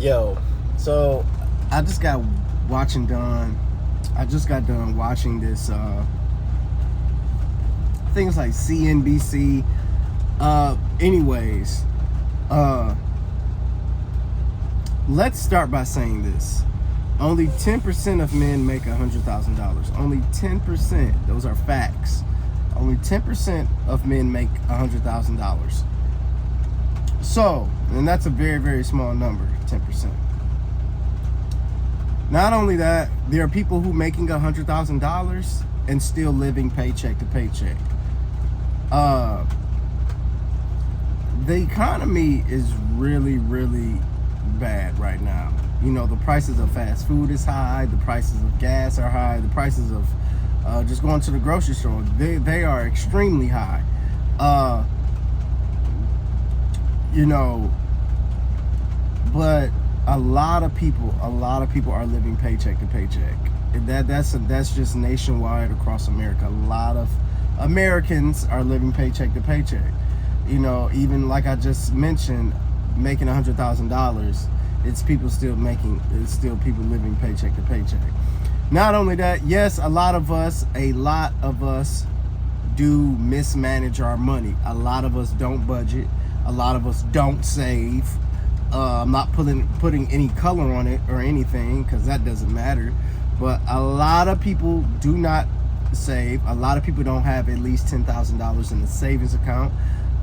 Yo, so I just got done watching this things like CNBC. Anyways, let's start by saying this. Only 10% of men make $100,000. Only 10%. Those are facts. Only 10% of men make $100,000. So, and that's a very, very small number, 10%. Not only that, there are people who making $100,000 and still living paycheck to paycheck. The economy is really, really bad right now. You know, the prices of fast food is high, the prices of gas are high, the prices of just going to the grocery store, they are extremely high. You know, but a lot of people are living paycheck to paycheck. That's just nationwide across America. A lot of Americans are living paycheck to paycheck. You know, even like I just mentioned, making $100,000, it's still people living paycheck to paycheck. Not only that, yes, a lot of us do mismanage our money. A lot of us don't budget. A lot of us don't save. I'm not putting any color on it or anything, because that doesn't matter. But a lot of people do not save. A lot of people don't have at least $10,000 in the savings account.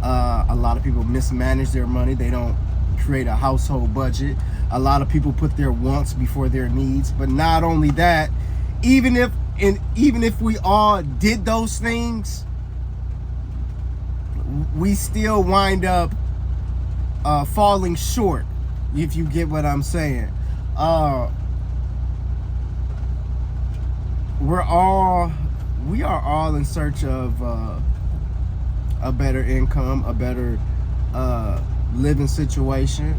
A lot of people mismanage their money. They don't create a household budget. A lot of people put their wants before their needs. But not only that, even if we all did those things, we still wind up falling short, if you get what I'm saying. We are all in search of a better income, a better living situation.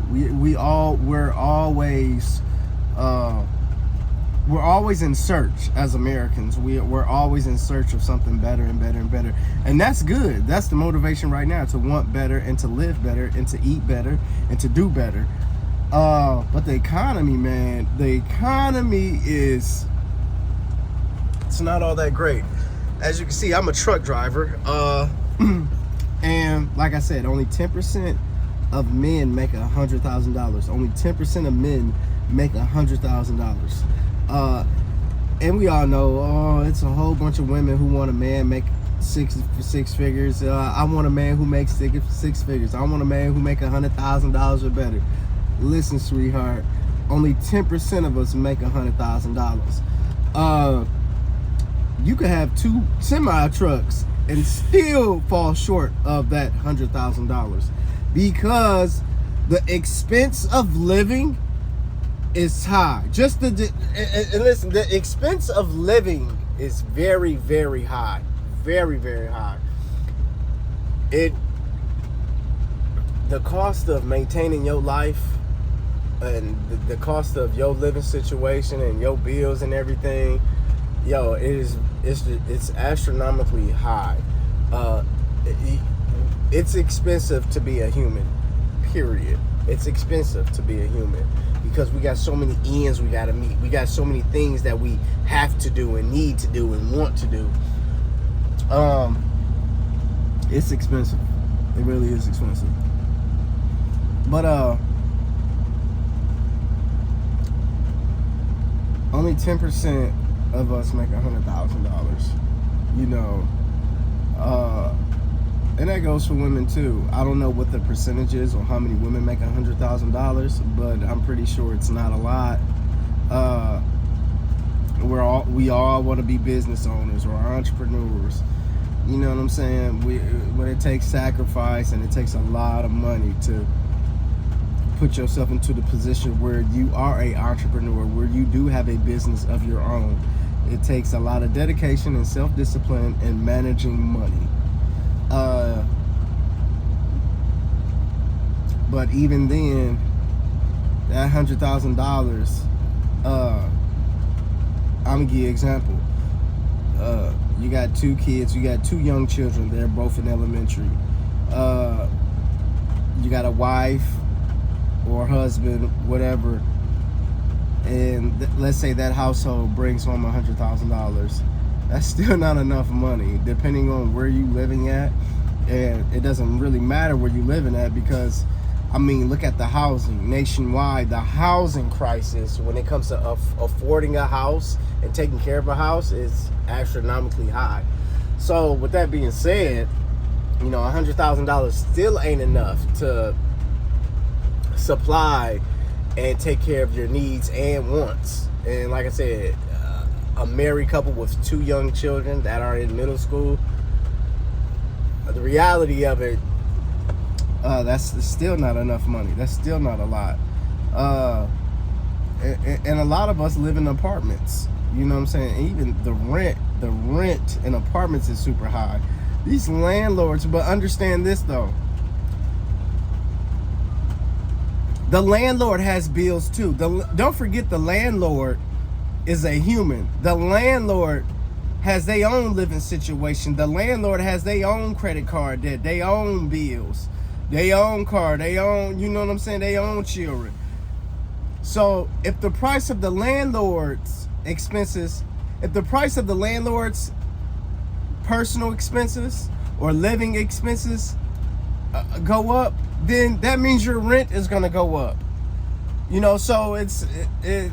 We're always in search as Americans. We're always in search of something better and better and better. And that's good. That's the motivation right now, to want better and to live better and to eat better and to do better. But the economy, man, it's not all that great. As you can see, I'm a truck driver. And like I said, only 10% of men make $100,000. Only 10% of men make $100,000. And we all know, it's a whole bunch of women who want a man make six figures. I want a man who makes six figures. I want a man who make $100,000 or better. Listen, sweetheart, only 10% of us make $100,000. You could have 2 semi trucks and still fall short of that $100,000, because the expense of living is high. Listen, the expense of living is very, very high. Very, very high. The cost of maintaining your life and the cost of your living situation and your bills and everything, yo, it's astronomically high. It's expensive to be a human, period. It's expensive to be a human, because we got so many ends we got to meet. We got so many things that we have to do and need to do and want to do. It's expensive. It really is expensive. But only 10% of us make $100,000. You know, and that goes for women too. I don't know what the percentage is or how many women make $100,000, but I'm pretty sure it's not a lot. We all want to be business owners or entrepreneurs. You know what I'm saying? But it takes sacrifice, and it takes a lot of money to put yourself into the position where you are an entrepreneur, where you do have a business of your own. It takes a lot of dedication and self-discipline and managing money. But even then, that $100,000, I'm gonna give you an example. You got 2 kids, you got 2 young children, they're both in elementary. You got a wife, or husband, whatever, and let's say that household brings home $100,000, that's still not enough money, depending on where you living at. And it doesn't really matter where you living at, because I mean, look at the housing nationwide. The housing crisis when it comes to affording a house and taking care of a house is astronomically high. So with that being said, you know, $100,000 still ain't enough to supply and take care of your needs and wants. And like I said, a married couple with 2 young children that are in middle school, the reality of it, that's still not enough money. That's still not a lot. And a lot of us live in apartments. You know what I'm saying? Even the rent in apartments is super high. These landlords, but understand this though. The landlord has bills too. Don't forget, the landlord is a human. The landlord has their own living situation. The landlord has their own credit card debt, their own bills, their own car, their own, you know what I'm saying, their own children. So if the price of the landlord's expenses, if the price of the landlord's personal expenses or living expenses go up, then that means your rent is going to go up. You know, so you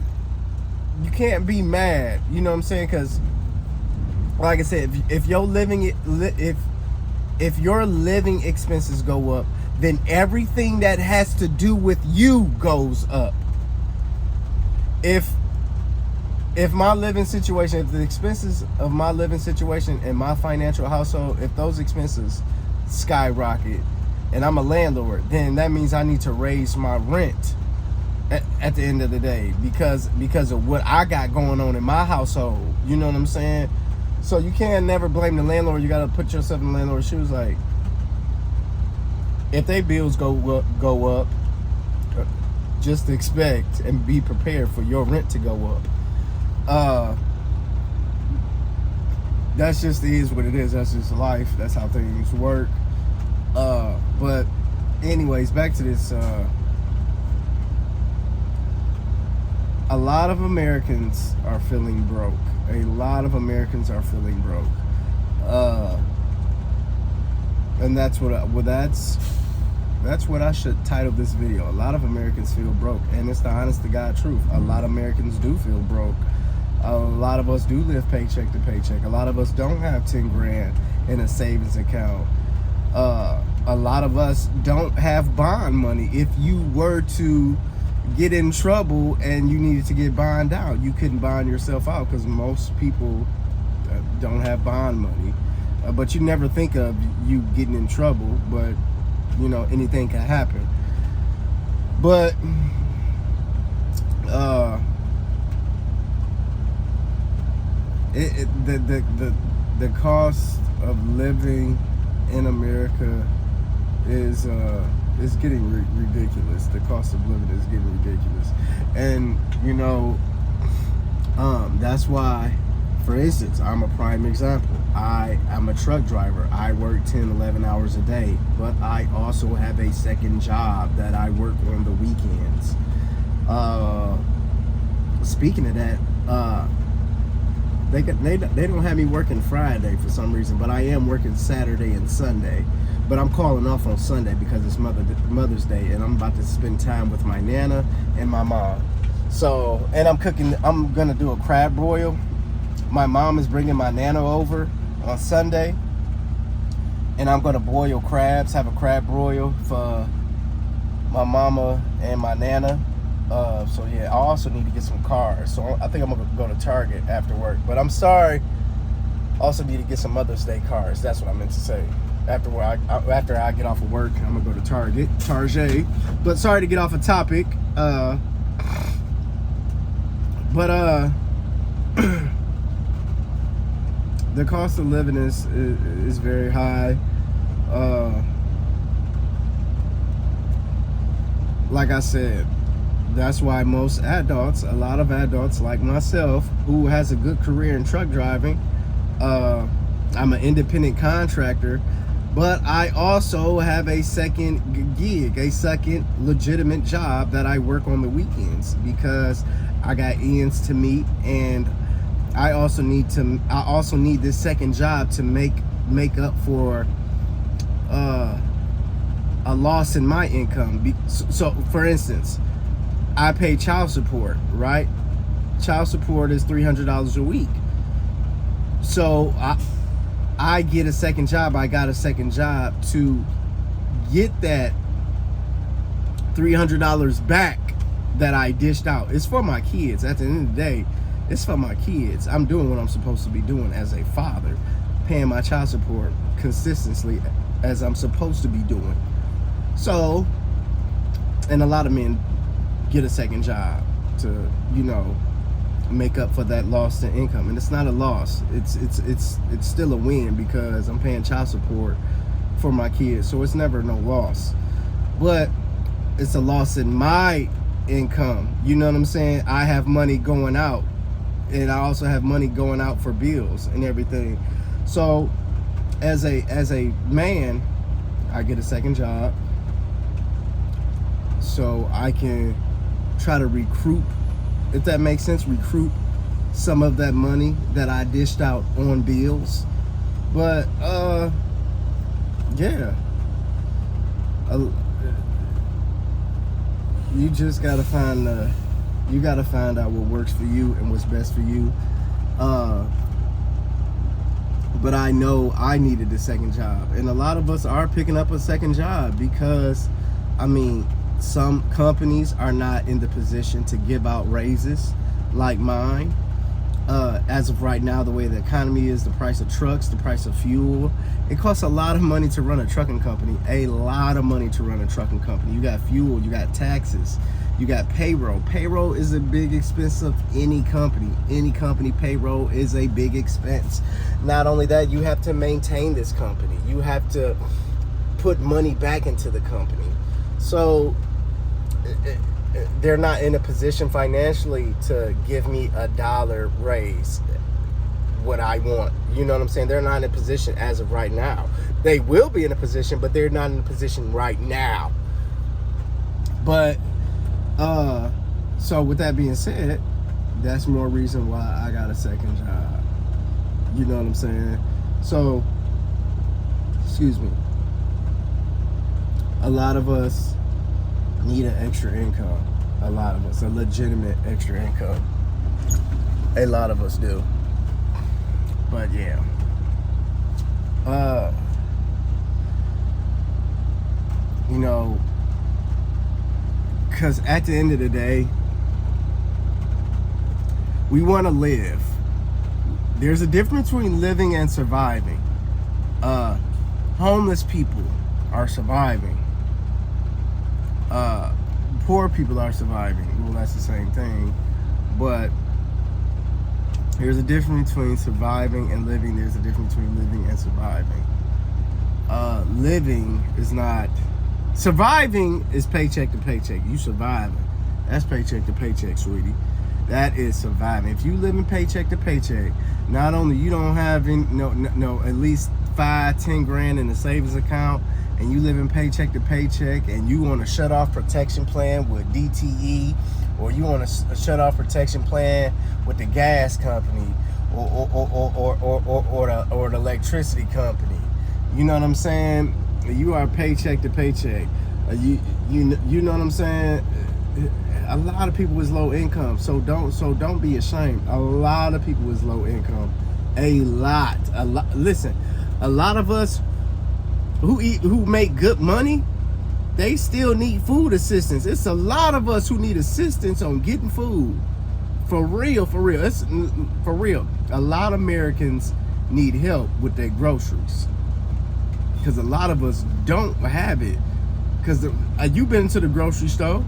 can't be mad, you know what I'm saying? Because like I said, if your living expenses go up, then everything that has to do with you goes up. If my living situation, if the expenses of my living situation and my financial household, if those expenses skyrocket and I'm a landlord, then that means I need to raise my rent at the end of the day because of what I got going on in my household. You know what I'm saying? So you can't never blame the landlord. You got to put yourself in the landlord's shoes. Like, if they bills go up, just expect and be prepared for your rent to go up. That's just is what it is. That's just life. That's how things work. But anyways, back to this. A lot of Americans are feeling broke. A lot of Americans are feeling broke. And that's what that's what I should title this video. A lot of Americans feel broke, and it's the honest to God truth. A lot of Americans do feel broke. A lot of us do live paycheck to paycheck. A lot of us don't have 10 grand in a savings account. A lot of us don't have bond money. If you were to get in trouble and you needed to get bond out, you couldn't bond yourself out because most people don't have bond money. But you never think of you getting in trouble, but you know, anything can happen. But the cost of living in America is getting ridiculous. The cost of living is getting ridiculous, and you know, that's why, for instance, I'm a prime example. I'm a truck driver. I work 10, 11 hours a day, but I also have a second job that I work on the weekends. Speaking of that, they don't have me working Friday for some reason, but I am working Saturday and Sunday. But I'm calling off on Sunday because it's Mother's Day, and I'm about to spend time with my Nana and my mom. So, and I'm gonna do a crab broil. My mom is bringing my Nana over on Sunday, and I'm gonna boil crabs, have a crab broil for my mama and my Nana. So yeah, I also need to get some cars. So I think I'm gonna go to Target after work. But I'm sorry, I also need to get some Mother's Day cars. That's what I meant to say. After I get off of work, I'm gonna go to Target. But sorry to get off a topic. The cost of living is very high. Like I said, that's why most adults, a lot of adults like myself, who has a good career in truck driving, I'm an independent contractor. But I also have a second gig, a second legitimate job that I work on the weekends because I got ends to meet, and I also need this second job to make up for a loss in my income. So for instance, I pay child support, right? Child support is $300 a week. So I get a second job. I got a second job to get that $300 back that I dished out. It's for my kids. At the end of the day, it's for my kids. I'm doing what I'm supposed to be doing as a father, paying my child support consistently as I'm supposed to be doing. So, and a lot of men get a second job to, make up for that loss in income. And it's not a loss. It's still a win because I'm paying child support for my kids. So it's never no loss. But it's a loss in my income. You know what I'm saying? I have money going out, and I also have money going out for bills and everything. So as a man, I get a second job so I can try to recruit, if that makes sense, recruit some of that money that I dished out on bills. But yeah, you just gotta find out what works for you and what's best for you. But I know I needed a second job, and a lot of us are picking up a second job because, some companies are not in the position to give out raises like mine. As of right now, the way the economy is, the price of trucks, the price of fuel, it costs a lot of money to run a trucking company. A lot of money to run a trucking company. You got fuel, you got taxes, you got payroll. Payroll is a big expense of any company. Any company payroll is a big expense. Not only that, you have to maintain this company. You have to put money back into the company. So they're not in a position financially to give me a dollar raise, what I want. You know what I'm saying? They're not in a position as of right now. They will be in a position, but they're not in a position right now. But so with that being said, that's more reason why I got a second job. You know what I'm saying? So, excuse me. A lot of us need an extra income. A lot of us, a legitimate extra income. A lot of us do. But yeah. Because at the end of the day, we want to live. There's a difference between living and surviving. Homeless people are surviving. Poor people are surviving. Well, that's the same thing. But there's a difference between surviving and living. There's a difference between living and surviving. Living is not... Surviving is paycheck to paycheck. You surviving. That's paycheck to paycheck, sweetie. That is surviving. If you live in paycheck to paycheck, not only you don't have at least 5-10 grand in the savings account, and you live in paycheck to paycheck, and you want a shut-off protection plan with DTE, or you want a shut-off protection plan with the gas company, or the electricity company. You know what I'm saying? You are paycheck to paycheck. You know what I'm saying? A lot of people is low income, so don't be ashamed. A lot of people is low income. A lot. Listen, a lot of us who make good money, they still need food assistance. It's a lot of us who need assistance on getting food. For real. It's for real. A lot of Americans need help with their groceries, because a lot of us don't have it. Because you've been to the grocery store.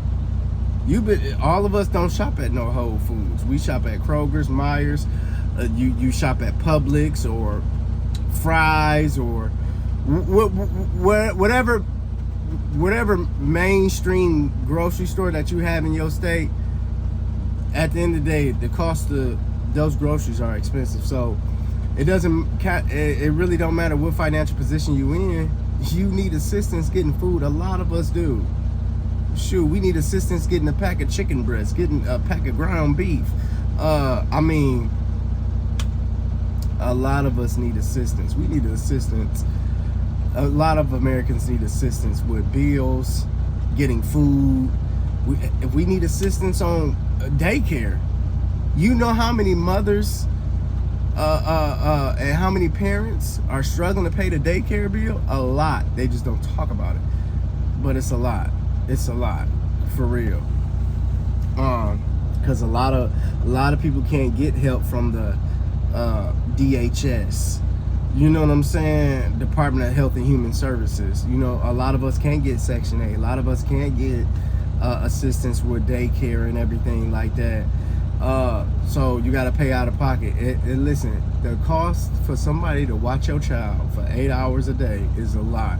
All of us don't shop at no Whole Foods. We shop at Kroger's, Myers. You shop at Publix or Fry's or whatever mainstream grocery store that you have in your state. At the end of the day, the cost of those groceries are expensive. So It doesn't. It really don't matter what financial position you in. You need assistance getting food. A lot of us do. Shoot, we need assistance getting a pack of chicken breast, getting a pack of ground beef. I mean, a lot of us need assistance. We need assistance. A lot of Americans need assistance with bills, getting food. If we need assistance on daycare, you know how many mothers and how many parents are struggling to pay the daycare bill? A lot. They just don't talk about it, but it's a lot. It's a lot, for real. Because a lot of people can't get help from the DHS. You know what I'm saying? Department of Health and Human Services. You know, a lot of us can't get Section 8. A lot of us can't get assistance with daycare and everything like that. So you got to pay out of pocket. And listen, the cost for somebody to watch your child for 8 hours a day is a lot.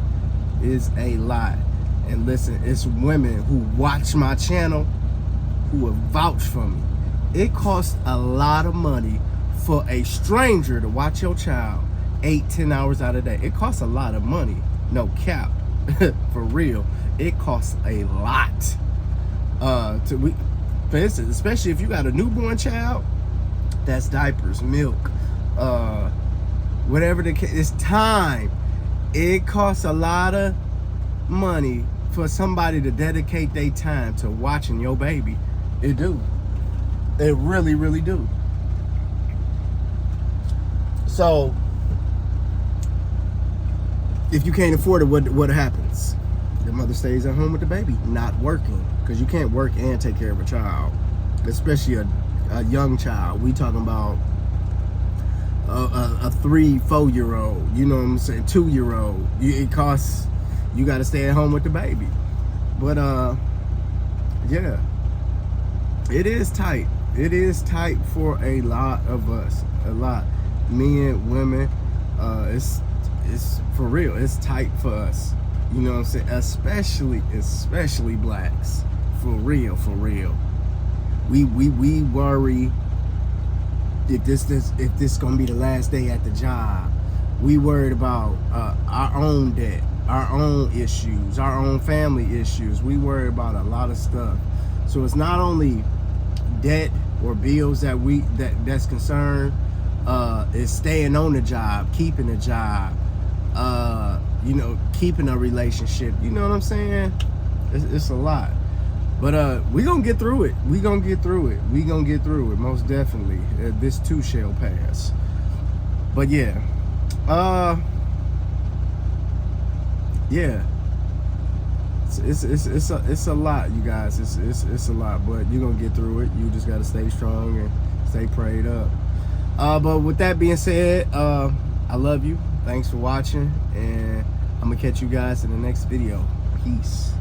Is a lot. And listen, it's women who watch my channel who have vouched for me. It costs a lot of money for a stranger to watch your child 8-10 hours out of the day. It costs a lot of money. No cap. For real. It costs a lot. For instance, especially if you got a newborn child, that's diapers, milk, whatever the case, it's time. It costs a lot of money for somebody to dedicate their time to watching your baby. It do. It really, really do. So, if you can't afford it, what happens? The mother stays at home with the baby, not working, because you can't work and take care of a child, especially a young child. We talking about a 3-4 year old. You know what I'm saying? 2-year-old. It costs. You got to stay at home with the baby. But yeah, it is tight. It is tight for a lot of us. A lot, men, women. It's for real. It's tight for us. You know what I'm saying? Especially blacks. For real, for real. We worry if this gonna be the last day at the job. We worried about our own debt, our own issues, our own family issues. We worry about a lot of stuff. So it's not only debt or bills that's concerned. It's staying on the job, keeping a job. You know, keeping a relationship. You know what I'm saying? It's a lot. But we gonna get through it. We gonna get through it. We gonna get through it, most definitely. This too shall pass. But yeah. Yeah. It's a lot, you guys. It's a lot, but you're gonna get through it. You just gotta stay strong and stay prayed up. But with that being said, I love you. Thanks for watching, and I'm gonna catch you guys in the next video. Peace.